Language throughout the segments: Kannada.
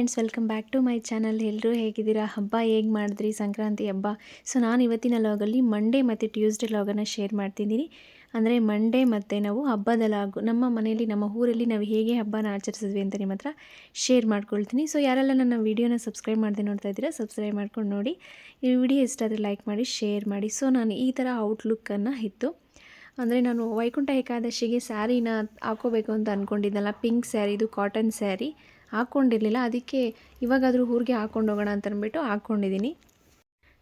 Friends, welcome back to my channel. ಎಲ್ಲರೂ ಹೇಗಿದ್ದೀರಾ? ಹಬ್ಬ ಹೇಗೆ ಮಾಡಿದ್ರಿ? ಸಂಕ್ರಾಂತಿ ಹಬ್ಬ. ಸೊ ನಾನು ಇವತ್ತಿನ ಲಾಗಲ್ಲಿ ಮಂಡೇ ಮತ್ತು ಟ್ಯೂಸ್ಡೇ ಲಾಗನ್ನು ಶೇರ್ ಮಾಡ್ತಿದ್ದೀನಿ. ಅಂದರೆ ಮಂಡೇ ಮತ್ತು ನಾವು ಹಬ್ಬದ ಲಾಗು, ನಮ್ಮ ಮನೆಯಲ್ಲಿ ನಮ್ಮ ಊರಲ್ಲಿ ನಾವು ಹೇಗೆ ಹಬ್ಬನ ಆಚರಿಸಿದ್ವಿ ಅಂತ ನಿಮ್ಮ ಹತ್ರ ಶೇರ್ ಮಾಡ್ಕೊಳ್ತೀನಿ. ಸೊ ಯಾರೆಲ್ಲ ನನ್ನ ವೀಡಿಯೋನ ಸಬ್ಸ್ಕ್ರೈಬ್ ಮಾಡದೆ ನೋಡ್ತಾ ಇದ್ದೀರಾ, ಸಬ್ಸ್ಕ್ರೈಬ್ ಮಾಡ್ಕೊಂಡು ನೋಡಿ. ಈ ವಿಡಿಯೋ ಇಷ್ಟ ಆದರೆ ಲೈಕ್ ಮಾಡಿ, ಶೇರ್ ಮಾಡಿ. ಸೊ ನಾನು ಈ ಥರ ಔಟ್ಲುಕ್ಕನ್ನು ಇತ್ತು. ಅಂದರೆ ನಾನು ವೈಕುಂಠ ಏಕಾದಶಿಗೆ ಸ್ಯಾರಿನ ಹಾಕೋಬೇಕು ಅಂತ ಅಂದ್ಕೊಂಡಿದ್ದೆನಲ್ಲ, ಪಿಂಕ್ ಸ್ಯಾರಿ, ಇದು ಕಾಟನ್ ಸ್ಯಾರಿ ಹಾಕ್ಕೊಂಡಿರಲಿಲ್ಲ. ಅದಕ್ಕೆ ಇವಾಗಾದರೂ ಊರಿಗೆ ಹಾಕ್ಕೊಂಡು ಹೋಗೋಣ ಅಂತ ಅಂದ್ಬಿಟ್ಟು ಹಾಕ್ಕೊಂಡಿದ್ದೀನಿ.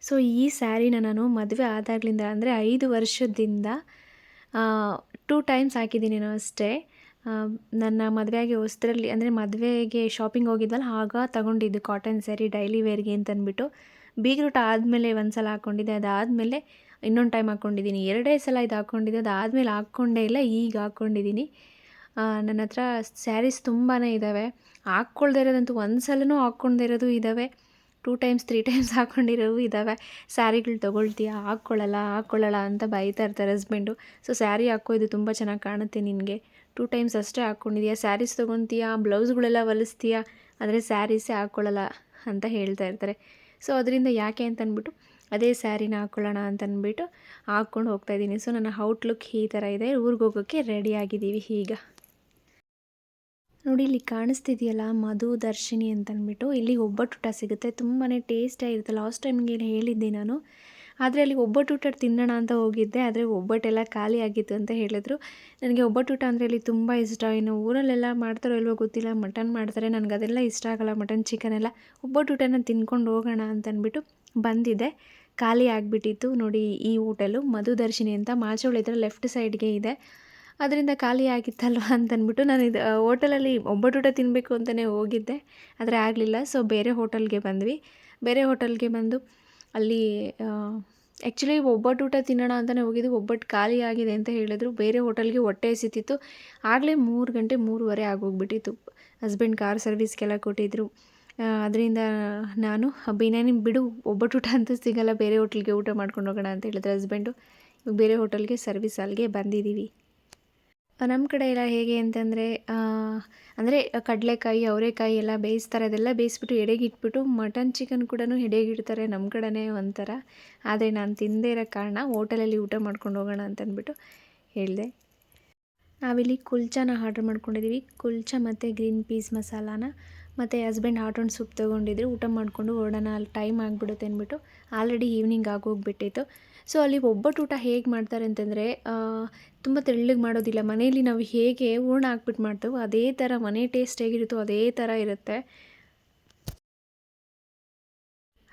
ಸೊ ಈ ಸ್ಯಾರಿನ ನಾನು ಮದುವೆ ಆದಾಗಲಿಂದ ಅಂದರೆ 5 ವರ್ಷದಿಂದ 2 ಟೈಮ್ಸ್ ಹಾಕಿದ್ದೀನೇನೋ ಅಷ್ಟೇ. ನನ್ನ ಮದುವೆಗೆ ಹೊಸದ್ರಲ್ಲಿ ಅಂದರೆ ಮದುವೆಗೆ ಶಾಪಿಂಗ್ ಹೋಗಿದ್ವಲ್ಲ, ಆಗ ತಗೊಂಡಿದ್ದು ಕಾಟನ್ ಸ್ಯಾರಿ ಡೈಲಿ ವೇರ್ಗೆ ಅಂತ ಅಂದ್ಬಿಟ್ಟು. ಬೀಗ್ರೂಟ ಆದಮೇಲೆ ಒಂದು ಸಲ ಹಾಕ್ಕೊಂಡಿದ್ದೆ, ಅದಾದಮೇಲೆ ಇನ್ನೊಂದು ಟೈಮ್ ಹಾಕ್ಕೊಂಡಿದ್ದೀನಿ. 2 ಸಲ ಇದು ಹಾಕ್ಕೊಂಡಿದ್ದೆ, ಅದಾದಮೇಲೆ ಹಾಕ್ಕೊಂಡೇ ಇಲ್ಲ, ಈಗ ಹಾಕ್ಕೊಂಡಿದ್ದೀನಿ. ನನ್ನ ಹತ್ರ ಸ್ಯಾರೀಸ್ ತುಂಬಾ ಇದ್ದಾವೆ. ಹಾಕ್ಕೊಳ್ದೇ ಇರೋದಂತೂ ಒಂದು ಸಲನೂ ಹಾಕ್ಕೊಳ್ದೇ ಇರೋದು ಇದ್ದಾವೆ, 2 ಟೈಮ್ಸ್ 3 ಟೈಮ್ಸ್ ಹಾಕ್ಕೊಂಡಿರೋವು ಇದ್ದಾವೆ. ಸ್ಯಾರಿಗಳು ತೊಗೊಳ್ತೀಯಾ, ಹಾಕ್ಕೊಳ್ಳಲ್ಲ ಅಂತ ಬೈತಾ ಇರ್ತಾರೆ ಹಸ್ಬೆಂಡು. ಸೊ ಸ್ಯಾರಿ ಹಾಕೋ, ಇದು ತುಂಬ ಚೆನ್ನಾಗಿ ಕಾಣುತ್ತೆ ನಿನಗೆ, 2 ಟೈಮ್ಸ್ ಅಷ್ಟೇ ಹಾಕ್ಕೊಂಡಿದ್ದೀಯಾ, ಸ್ಯಾರೀಸ್ ತೊಗೊತೀಯಾ, ಬ್ಲೌಸ್ಗಳೆಲ್ಲ ಹೊಲಿಸ್ತೀಯಾ, ಆದರೆ ಸ್ಯಾರೀಸೇ ಹಾಕ್ಕೊಳ್ಳಲ್ಲ ಅಂತ ಹೇಳ್ತಾ ಇರ್ತಾರೆ. ಸೊ ಅದರಿಂದ ಯಾಕೆ ಅಂತ ಅಂದ್ಬಿಟ್ಟು ಅದೇ ಸ್ಯಾರಿನ ಹಾಕ್ಕೊಳ್ಳೋಣ ಅಂತಂದ್ಬಿಟ್ಟು ಹಾಕ್ಕೊಂಡು ಹೋಗ್ತಾಯಿದ್ದೀನಿ. ಸೊ ನನ್ನ ಔಟ್ಲುಕ್ ಈ ಥರ ಇದೆ. ಊರಿಗೆ ಹೋಗೋಕ್ಕೆ ರೆಡಿ ಆಗಿದ್ದೀವಿ ಈಗ. ನೋಡಿ, ಇಲ್ಲಿ ಕಾಣಿಸ್ತಿದೆಯಲ್ಲ ಮಧು ದರ್ಶಿನಿ ಅಂತಂದ್ಬಿಟ್ಟು, ಇಲ್ಲಿ ಒಬ್ಬಟ್ಟೂಟ ಸಿಗುತ್ತೆ, ತುಂಬಾ ಟೇಸ್ಟಿಯಾಗಿರುತ್ತೆ. ಲಾಸ್ಟ್ ಟೈಮ್ಗೆ ಹೇಳಿದ್ದೆ ನಾನು, ಆದರೆ ಅಲ್ಲಿ ಒಬ್ಬಟ್ಟೂಟ ತಿನ್ನೋಣ ಅಂತ ಹೋಗಿದ್ದೆ, ಆದರೆ ಒಬ್ಬಟ್ಟೆಲ್ಲ ಖಾಲಿ ಆಗಿತ್ತು ಅಂತ ಹೇಳಿದ್ರು. ನನಗೆ ಒಬ್ಬಟ್ಟೂಟ ಅಂದರೆ ಇಲ್ಲಿ ತುಂಬ ಇಷ್ಟ. ಇನ್ನು ಊರಲ್ಲೆಲ್ಲ ಮಾಡ್ತಾರೋ ಇಲ್ವೋ ಗೊತ್ತಿಲ್ಲ, ಮಟನ್ ಮಾಡ್ತಾರೆ, ನನಗೆ ಅದೆಲ್ಲ ಇಷ್ಟ ಆಗೋಲ್ಲ, ಮಟನ್ ಚಿಕನ್ ಎಲ್ಲ. ಒಬ್ಬಟ್ಟೂಟನ ತಿನ್ಕೊಂಡು ಹೋಗೋಣ ಅಂತಂದ್ಬಿಟ್ಟು ಬಂದಿದ್ದೆ, ಖಾಲಿ ಆಗಿಬಿಟ್ಟಿತ್ತು. ನೋಡಿ, ಈ ಹೋಟೆಲು ಮಧು ದರ್ಶಿನಿ ಅಂತ ಮಾಚೋಳಿ ಹತ್ರ ಲೆಫ್ಟ್ ಸೈಡ್ಗೆ ಇದೆ. ಅದರಿಂದ ಖಾಲಿ ಆಗಿತ್ತಲ್ವ ಅಂತಂದ್ಬಿಟ್ಟು ನಾನು ಇದು ಹೋಟೆಲಲ್ಲಿ ಒಬ್ಬಟ್ಟೂಟ ತಿನ್ನಬೇಕು ಅಂತಲೇ ಹೋಗಿದ್ದೆ, ಆದರೆ ಆಗಲಿಲ್ಲ. ಸೊ ಬೇರೆ ಹೋಟೆಲ್ಗೆ ಬಂದ್ವಿ. ಬೇರೆ ಹೋಟೆಲ್ಗೆ ಬಂದು ಅಲ್ಲಿ ಆ್ಯಕ್ಚುಲಿ ಒಬ್ಬಟ್ಟೂಟ ತಿನ್ನೋಣ ಅಂತಲೇ ಹೋಗಿದ್ದು, ಒಬ್ಬಟ್ಟು ಖಾಲಿ ಆಗಿದೆ ಅಂತ ಹೇಳಿದ್ರು. ಬೇರೆ ಹೋಟೆಲ್ಗೆ ಹೊಟ್ಟೆ ಹಸಿತಿತ್ತು. ಆಗಲೇ 3 ಗಂಟೆ 3:15 ಆಗೋಗ್ಬಿಟ್ಟಿತ್ತು. ಹಸ್ಬೆಂಡ್ ಕಾರ್ ಸರ್ವಿಸ್ಗೆಲ್ಲ ಕೊಟ್ಟಿದ್ದರು. ಅದರಿಂದ ನಾನು ನೀನು ಬಿಡು, ಒಬ್ಬಟ್ಟೂಟ ಅಂತೂ ಸಿಗೋಲ್ಲ, ಬೇರೆ ಹೋಟ್ಲಿಗೆ ಊಟ ಮಾಡ್ಕೊಂಡು ಹೋಗೋಣ ಅಂತ ಹೇಳಿದ್ರು ಹಸ್ಬೆಂಡು. ಇವಾಗ ಬೇರೆ ಹೋಟೆಲ್ಗೆ ಸರ್ವಿಸ್ ಅಲ್ಲಿಗೆ ಬಂದಿದ್ದೀವಿ. ನಮ್ಮ ಕಡೆ ಎಲ್ಲ ಹೇಗೆ ಅಂತಂದರೆ, ಅಂದರೆ ಕಡಲೆಕಾಯಿ, ಅವರೆಕಾಯಿ ಎಲ್ಲ ಬೇಯಿಸ್ತಾರೆ. ಅದೆಲ್ಲ ಬೇಯಿಸ್ಬಿಟ್ಟು ಎಡೆಗೆ ಇಟ್ಬಿಟ್ಟು ಮಟನ್ ಚಿಕನ್ ಕೂಡ ಎಡೆಗೆ ಇಡ್ತಾರೆ. ನಮ್ಮ ಕಡೆನೇ ಒಂಥರ. ಆದರೆ ನಾನು ತಿಂದೇ ಇರೋ ಕಾರಣ ಹೋಟೆಲಲ್ಲಿ ಊಟ ಮಾಡ್ಕೊಂಡು ಹೋಗೋಣ ಅಂತಂದ್ಬಿಟ್ಟು ಹೇಳಿದೆ. ನಾವಿಲ್ಲಿ ಕುಲ್ಚಾನ ಆರ್ಡ್ರ್ ಮಾಡ್ಕೊಂಡಿದ್ದೀವಿ. ಕುಲ್ಚಾ ಮತ್ತು ಗ್ರೀನ್ ಪೀಸ್ ಮಸಾಲಾನ. ಮತ್ತು ಹಸ್ಬೆಂಡ್ ಹಾಟ್ ಆ್ಯಂಡ್ ಸೂಪ್ ತೊಗೊಂಡಿದ್ರು. ಊಟ ಮಾಡಿಕೊಂಡು ಹೊರಡೋಣ, ಅಲ್ಲಿ ಟೈಮ್ ಆಗಿಬಿಡುತ್ತೆ ಅಂದ್ಬಿಟ್ಟು. Already evening ಆಗೋಗ್ಬಿಟ್ಟಿತ್ತು. ಸೊ ಅಲ್ಲಿ ಒಬ್ಬಟ್ಟೂಟ ಹೇಗೆ ಮಾಡ್ತಾರೆ ಅಂತಂದರೆ, ತುಂಬ ತೆಳ್ಳಗೆ ಮಾಡೋದಿಲ್ಲ. ಮನೆಯಲ್ಲಿ ನಾವು ಹೇಗೆ ಹೂರ್ಣ ಹಾಕ್ಬಿಟ್ಟು ಮಾಡ್ತೇವೋ ಅದೇ ಥರ, ಮನೆ ಟೇಸ್ಟ್ ಹೇಗಿರುತ್ತೋ ಅದೇ ಥರ ಇರುತ್ತೆ.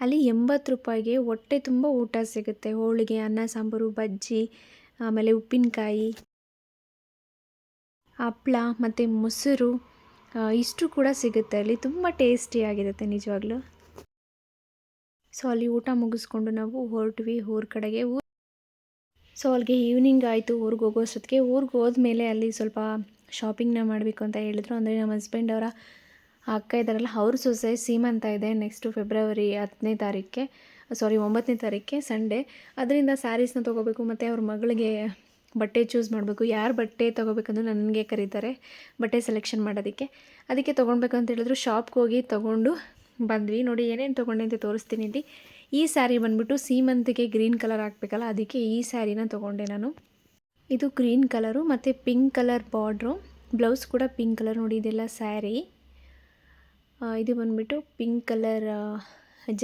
ಅಲ್ಲಿ 80 ರೂಪಾಯಿಗೆ ಹೊಟ್ಟೆ ತುಂಬ ಊಟ ಸಿಗುತ್ತೆ. ಹೋಳಿಗೆ, ಅನ್ನ ಸಾಂಬಾರು, ಬಜ್ಜಿ, ಆಮೇಲೆ ಉಪ್ಪಿನಕಾಯಿ, ಹಪ್ಳ ಮತ್ತು ಮೊಸರು, ಇಷ್ಟು ಕೂಡ ಸಿಗುತ್ತೆ ಅಲ್ಲಿ. ತುಂಬ ಟೇಸ್ಟಿಯಾಗಿರುತ್ತೆ ನಿಜವಾಗ್ಲೂ. ಸೊ ಅಲ್ಲಿ ಊಟ ಮುಗಿಸ್ಕೊಂಡು ನಾವು ಹೊರಟ್ವಿ ಊರ ಕಡೆಗೆ. ಸೊ ಅಲ್ಲಿಗೆ ಈವ್ನಿಂಗ್ ಆಯಿತು. ಊರಿಗೆ ಹೋಗೋ ಅಷ್ಟೊತ್ತಿಗೆ. ಊರಿಗೆ ಹೋದ್ಮೇಲೆ ಅಲ್ಲಿ ಸ್ವಲ್ಪ ಶಾಪಿಂಗ್ನ ಮಾಡಬೇಕು ಅಂತ ಹೇಳಿದ್ರು. ಅಂದರೆ ನಮ್ಮ ಹಸ್ಬೆಂಡ್ ಅವರ ಅಕ್ಕ ಇದ್ದಾರಲ್ಲ, ಅವ್ರ ಸೊಸೆ ಸೀಮಂತ ಇದೆ ನೆಕ್ಸ್ಟು ಫೆಬ್ರವರಿ 10ನೇ ತಾರೀಕಿಗೆ, 9ನೇ ತಾರೀಕಿಗೆ ಸಂಡೇ. ಅದರಿಂದ ಸ್ಯಾರೀಸ್ನ ತೊಗೋಬೇಕು ಮತ್ತು ಅವ್ರ ಮಗಳಿಗೆ ಬಟ್ಟೆ ಚೂಸ್ ಮಾಡಬೇಕು. ಯಾರು ಬಟ್ಟೆ ತೊಗೋಬೇಕಂದ್ರೆ ನನಗೆ ಕರೀತಾರೆ ಬಟ್ಟೆ ಸೆಲೆಕ್ಷನ್ ಮಾಡೋದಕ್ಕೆ. ಅದಕ್ಕೆ ತೊಗೊಳ್ಬೇಕು ಅಂತ ಹೇಳಿದ್ರು. ಶಾಪ್ಗೆ ಹೋಗಿ ತೊಗೊಂಡು ಬಂದ್ವಿ. ನೋಡಿ ಏನೇನು ತೊಗೊಂಡೆ ಅಂತ ತೋರಿಸ್ತೀನಿ ಇಲ್ಲಿ. ಈ ಸ್ಯಾರಿ ಬಂದ್ಬಿಟ್ಟು ಸೀಮಂತಿಗೆ ಗ್ರೀನ್ ಕಲರ್ ಹಾಕಬೇಕಲ್ಲ, ಅದಕ್ಕೆ ಈ ಸ್ಯಾರಿನ ತೊಗೊಂಡೆ ನಾನು. ಇದು ಗ್ರೀನ್ ಕಲರು ಮತ್ತು ಪಿಂಕ್ ಕಲರ್ ಬಾರ್ಡ್ರು, ಬ್ಲೌಸ್ ಕೂಡ ಪಿಂಕ್ ಕಲರ್. ನೋಡಿ ಇದೆಲ್ಲ ಸ್ಯಾರಿ. ಇದು ಬಂದ್ಬಿಟ್ಟು ಪಿಂಕ್ ಕಲರ್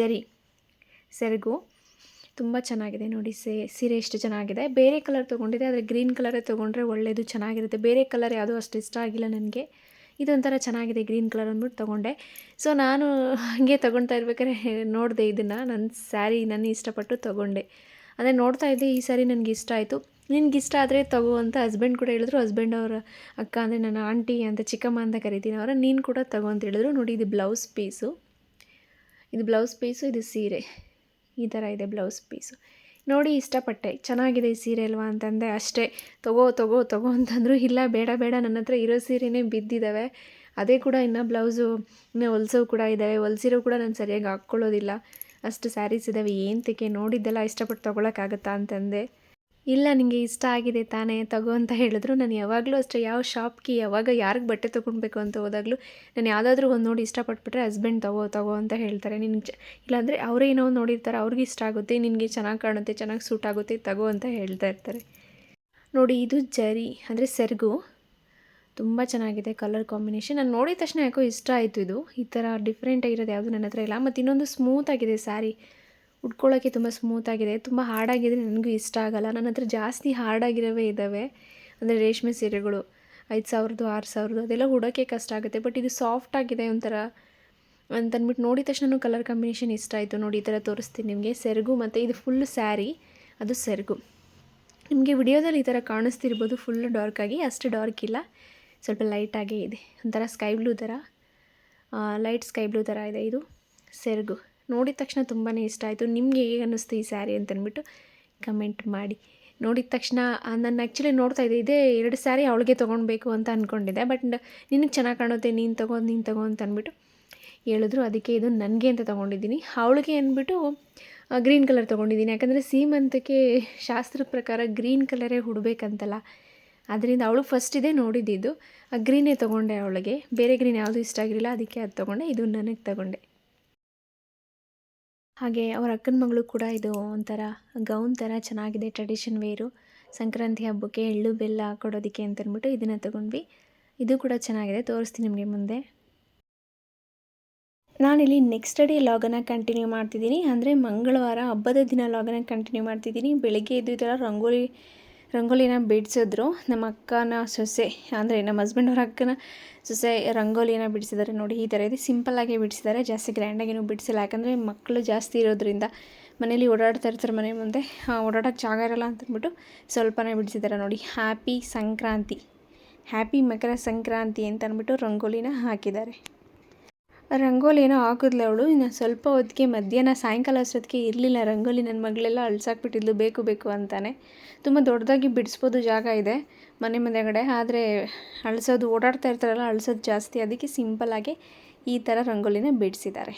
ಜರಿ ಸೆರಗು, ತುಂಬ ಚೆನ್ನಾಗಿದೆ. ನೋಡಿ ಸೀರೆ ಎಷ್ಟು ಚೆನ್ನಾಗಿದೆ. ಬೇರೆ ಕಲರ್ ತೊಗೊಂಡಿದೆ, ಆದರೆ ಗ್ರೀನ್ ಕಲರೇ ತೊಗೊಂಡ್ರೆ ಒಳ್ಳೆಯದು, ಚೆನ್ನಾಗಿರುತ್ತೆ. ಬೇರೆ ಕಲರ್ ಯಾವುದೂ ಅಷ್ಟು ಇಷ್ಟ ಆಗಿಲ್ಲ ನನಗೆ. ಇದೊಂಥರ ಚೆನ್ನಾಗಿದೆ ಗ್ರೀನ್ ಕಲರ್ ಅಂದ್ಬಿಟ್ಟು ತೊಗೊಂಡೆ. ಸೊ ನಾನು ಹಾಗೆ ತೊಗೊಳ್ತಾ ಇರ್ಬೇಕಾದ್ರೆ ನೋಡಿದೆ ಇದನ್ನು, ನನ್ನ ಸ್ಯಾರಿ ನಾನು ಇಷ್ಟಪಟ್ಟು ತೊಗೊಂಡೆ. ಅಂದರೆ ನೋಡ್ತಾ ಇದ್ದೆ, ಈ ಸ್ಯಾರಿ ನನಗೆ ಇಷ್ಟ ಆಯಿತು. ನಿನ್ಗೆ ಇಷ್ಟ ಆದರೆ ತೊಗೋ ಅಂತ ಹಸ್ಬೆಂಡ್ ಕೂಡ ಹೇಳಿದ್ರು. ಹಸ್ಬೆಂಡ್ ಅವರ ಅಕ್ಕ, ಅಂದರೆ ನನ್ನ ಆಂಟಿ ಅಂತ, ಚಿಕ್ಕಮ್ಮ ಅಂತ ಕರಿತೀನಿ ಅವರ, ನೀನು ಕೂಡ ತೊಗೋ ಅಂತ ಹೇಳಿದ್ರು. ನೋಡಿ ಇದು ಬ್ಲೌಸ್ ಪೀಸು, ಇದು ಸೀರೆ, ಈ ಥರ ಇದೆ ಬ್ಲೌಸ್ ಪೀಸು. ನೋಡಿ ಇಷ್ಟಪಟ್ಟೆ, ಚೆನ್ನಾಗಿದೆ ಈ ಸೀರೆ ಅಲ್ವಾ ಅಂತಂದೆ. ಅಷ್ಟೇ, ತೊಗೋ ಅಂತಂದರು. ಇಲ್ಲ ಬೇಡ, ನನ್ನ ಹತ್ರ ಇರೋ ಸೀರೆನೇ ಬಿದ್ದಿದ್ದಾವೆ, ಅದೇ ಕೂಡ ಇನ್ನೂ ಬ್ಲೌಸು ಇನ್ನೂ ಹೊಲ್ಸೋವು ಕೂಡ ಇದ್ದಾವೆ. ಹೊಲ್ಸಿರೋ ಕೂಡ ನಾನು ಸರಿಯಾಗಿ ಹಾಕ್ಕೊಳ್ಳೋದಿಲ್ಲ, ಅಷ್ಟು ಸ್ಯಾರೀಸ್ ಇದ್ದಾವೆ, ಏಂತಕ್ಕೆ ನೋಡಿದ್ದೆಲ್ಲ ಇಷ್ಟಪಟ್ಟು ತೊಗೊಳಕ್ಕಾಗತ್ತಾ ಅಂತಂದೆ. ಇಲ್ಲ ನಿಂಗೆ ಇಷ್ಟ ಆಗಿದೆ ತಾನೇ ತಗೋ ಅಂತ ಹೇಳಿದ್ರು. ನಾನು ಯಾವಾಗಲೂ ಅಷ್ಟೇ ಯಾವ ಶಾಪ್‌ಗೆ ಯಾವಾಗ ಯಾರಿಗೆ ಬಟ್ಟೆ ತೊಗೊಳ್ಬೇಕು ಅಂತ ಹೋದಾಗಲೂ ನಾನು ಯಾವುದಾದ್ರೂ ಒಂದು ನೋಡಿ ಇಷ್ಟಪಟ್ಬಿಟ್ರೆ ಹಸ್ಬೆಂಡ್ ತಗೋ ತಗೋ ಅಂತ ಹೇಳ್ತಾರೆ. ಇಲ್ಲಾಂದರೆ ಅವರೇ ಏನೋ ಒಂದು ನೋಡಿರ್ತಾರೆ, ಅವ್ರಿಗೆ ಇಷ್ಟ ಆಗುತ್ತೆ, ನಿನಗೆ ಚೆನ್ನಾಗಿ ಕಾಣುತ್ತೆ, ಚೆನ್ನಾಗಿ ಸೂಟ್ ಆಗುತ್ತೆ, ತಗೋ ಅಂತ ಹೇಳ್ತಾ ಇರ್ತಾರೆ. ನೋಡಿ ಇದು ಜರಿ ಅಂದರೆ ಸೆರಗು, ತುಂಬ ಚೆನ್ನಾಗಿದೆ ಕಲರ್ ಕಾಂಬಿನೇಷನ್. ನಾನು ನೋಡಿದ ತಕ್ಷಣ ಯಾಕೋ ಇಷ್ಟ ಆಯಿತು ಇದು. ಈ ಥರ ಡಿಫ್ರೆಂಟಾಗಿರೋದು ಯಾವುದು ನನ್ನ ಹತ್ರ ಇಲ್ಲ. ಮತ್ತು ಇನ್ನೊಂದು ಸ್ಮೂತಾಗಿದೆ ಸ್ಯಾರಿ, ಉಟ್ಕೊಳ್ಳೋಕ್ಕೆ ತುಂಬ ಸ್ಮೂತಾಗಿದೆ. ತುಂಬ ಹಾರ್ಡಾಗಿದ್ದರೆ ನನಗೂ ಇಷ್ಟ ಆಗೋಲ್ಲ. ನನ್ನ ಹತ್ರ ಜಾಸ್ತಿ ಹಾರ್ಡಾಗಿರೋವೇ ಇದ್ದಾವೆ, ಅಂದರೆ ರೇಷ್ಮೆ ಸೀರೆಗಳು 5,000 6,000 ಅದೆಲ್ಲ ಉಡೋಕ್ಕೆ ಕಷ್ಟ ಆಗುತ್ತೆ. ಬಟ್ ಇದು ಸಾಫ್ಟಾಗಿದೆ ಒಂಥರ ಅಂತಂದ್ಬಿಟ್ಟು ನೋಡಿದ ತಕ್ಷಣ ಕಲರ್ ಕಾಂಬಿನೇಷನ್ ಇಷ್ಟ ಆಯಿತು. ನೋಡಿ ಈ ಥರ ತೋರಿಸ್ತೀನಿ ನಿಮಗೆ. ಸೆರಗು ಮತ್ತು ಇದು ಫುಲ್ ಸ್ಯಾರಿ, ಅದು ಸೆರಗು. ನಿಮಗೆ ವಿಡಿಯೋದಲ್ಲಿ ಈ ಥರ ಕಾಣಿಸ್ತಿರ್ಬೋದು ಫುಲ್ ಡಾರ್ಕಾಗಿ, ಅಷ್ಟು ಡಾರ್ಕ್ ಇಲ್ಲ, ಸ್ವಲ್ಪ ಲೈಟಾಗೇ ಇದೆ. ಒಂಥರ ಸ್ಕೈ ಬ್ಲೂ ಥರ, ಲೈಟ್ ಸ್ಕೈ ಬ್ಲೂ ಥರ ಇದೆ ಇದು ಸೆರಗು. ನೋಡಿದ ತಕ್ಷಣ ತುಂಬಾ ಇಷ್ಟ ಆಯಿತು. ನಿಮಗೆ ಹೇಗೆ ಅನ್ನಿಸ್ತು ಈ ಸ್ಯಾರಿ ಅಂತಂದ್ಬಿಟ್ಟು ಕಮೆಂಟ್ ಮಾಡಿ. ನೋಡಿದ ತಕ್ಷಣ ನಾನು ಆ್ಯಕ್ಚುಲಿ ನೋಡ್ತಾ ಇದ್ದೆ, ಇದೇ 2 ಸ್ಯಾರಿ ಅವಳಿಗೆ ತೊಗೊಳ್ಬೇಕು ಅಂತ ಅಂದ್ಕೊಂಡಿದ್ದೆ. ಬಟ್ ನಿನಗೆ ಚೆನ್ನಾಗಿ ಕಾಣುತ್ತೆ, ನೀನು ತಗೋ ಅಂತ ಅಂದ್ಬಿಟ್ಟು ಹೇಳಿದ್ರು. ಅದಕ್ಕೆ ಇದು ನನಗೆ ಅಂತ ತೊಗೊಂಡಿದ್ದೀನಿ. ಅವಳಿಗೆ ಅಂದ್ಬಿಟ್ಟು ಗ್ರೀನ್ ಕಲರ್ ತೊಗೊಂಡಿದ್ದೀನಿ. ಯಾಕಂದರೆ ಸೀಮಂತಕ್ಕೆ ಶಾಸ್ತ್ರದ ಪ್ರಕಾರ ಗ್ರೀನ್ ಕಲರೇ ಉಡಬೇಕಂತಲ್ಲ, ಅದರಿಂದ ಅವಳು ಫಸ್ಟ್ ಇದೇ ನೋಡಿದ್ದು, ಆ ಗ್ರೀನೇ ತೊಗೊಂಡೆ ಅವಳಿಗೆ. ಬೇರೆ ಗ್ರೀನ್ ಯಾವುದೂ ಇಷ್ಟ ಆಗಿರಲಿಲ್ಲ, ಅದಕ್ಕೆ ಅದು ತೊಗೊಂಡೆ. ಇದು ನನಗೆ ತೊಗೊಂಡೆ. ಹಾಗೆ ಅವ್ರ ಅಕ್ಕನ ಮಗಳು ಕೂಡ ಇದು ಒಂಥರ ಗೌನ್ ಥರ ಚೆನ್ನಾಗಿದೆ, ಟ್ರೆಡಿಷನ್ ವೇರು. ಸಂಕ್ರಾಂತಿ ಹಬ್ಬಕ್ಕೆ ಎಳ್ಳು ಬೆಲ್ಲ ಕೊಡೋದಕ್ಕೆ ಅಂತಂದ್ಬಿಟ್ಟು ಇದನ್ನು ತೊಗೊಂಡ್ವಿ. ಇದು ಕೂಡ ಚೆನ್ನಾಗಿದೆ, ತೋರಿಸ್ತೀನಿ ನಿಮಗೆ ಮುಂದೆ. ನಾನಿಲ್ಲಿ ನೆಕ್ಸ್ಟ್ ಡೇ ಲಾಗನ್ನು ಕಂಟಿನ್ಯೂ ಮಾಡ್ತಿದ್ದೀನಿ. ಅಂದರೆ ಮಂಗಳವಾರ ಹಬ್ಬದ ದಿನ ಲಾಗನ್ನು ಕಂಟಿನ್ಯೂ ಮಾಡ್ತಿದ್ದೀನಿ. ಬೆಳಗ್ಗೆ ಎದ್ದು ಈ ಥರ ರಂಗೋಲಿನ ಬಿಡಿಸಿದ್ರು. ನಮ್ಮ ಅಕ್ಕನ ಸೊಸೆ, ಅಂದರೆ ನಮ್ಮ ಹಸ್ಬೆಂಡ್ ಅವ್ರ ಅಕ್ಕನ ಸೊಸೆ ರಂಗೋಲಿನ ಬಿಡಿಸಿದ್ದಾರೆ. ನೋಡಿ ಈ ಥರ ಇದೆ, ಸಿಂಪಲ್ಲಾಗಿ ಬಿಡಿಸಿದ್ದಾರೆ, ಜಾಸ್ತಿ ಗ್ರ್ಯಾಂಡಾಗೇನು ಬಿಡಿಸಿಲ್ಲ. ಯಾಕಂದರೆ ಮಕ್ಕಳು ಜಾಸ್ತಿ ಇರೋದ್ರಿಂದ ಮನೇಲಿ ಓಡಾಡ್ತಾ ಇರ್ತಾರೆ, ಮನೆ ಮುಂದೆ ಓಡಾಡೋಕ್ಕೆ ಜಾಗ ಇರೋಲ್ಲ ಅಂತಂದ್ಬಿಟ್ಟು ಸ್ವಲ್ಪನೇ ಬಿಡಿಸಿದ್ದಾರೆ. ನೋಡಿ ಹ್ಯಾಪಿ ಸಂಕ್ರಾಂತಿ, ಹ್ಯಾಪಿ ಮಕರ ಸಂಕ್ರಾಂತಿ ಅಂತ ಅಂದ್ಬಿಟ್ಟು ರಂಗೋಲಿನ ಹಾಕಿದ್ದಾರೆ. ರಂಗೋಲಿ ಏನೋ ಹಾಕಿದ್ಲು ಅವಳು. ಇನ್ನು ಸ್ವಲ್ಪ ಹೊತ್ತಿಗೆ ಮಧ್ಯಾಹ್ನ ಸಾಯಂಕಾಲ ಅಷ್ಟೊತ್ತಿಗೆ ಇರಲಿಲ್ಲ ರಂಗೋಲಿ. ನನ್ನ ಮಗಳೆಲ್ಲ ಅಳ್ಸಾಕ್ಬಿಟ್ಟಿದ್ಲು ಬೇಕು ಅಂತಾನೆ. ತುಂಬ ದೊಡ್ಡದಾಗಿ ಬಿಡಿಸ್ಬೋದು, ಜಾಗ ಇದೆ ಮನೆ ಮುಂದೆಗಡೆ, ಆದರೆ ಅಳಿಸೋದು ಓಡಾಡ್ತಾ ಇರ್ತಾರಲ್ಲ, ಅಳಿಸೋದು ಜಾಸ್ತಿ. ಅದಕ್ಕೆ ಸಿಂಪಲ್ಲಾಗಿ ಈ ಥರ ರಂಗೋಲಿನ ಬಿಡಿಸಿದ್ದಾರೆ.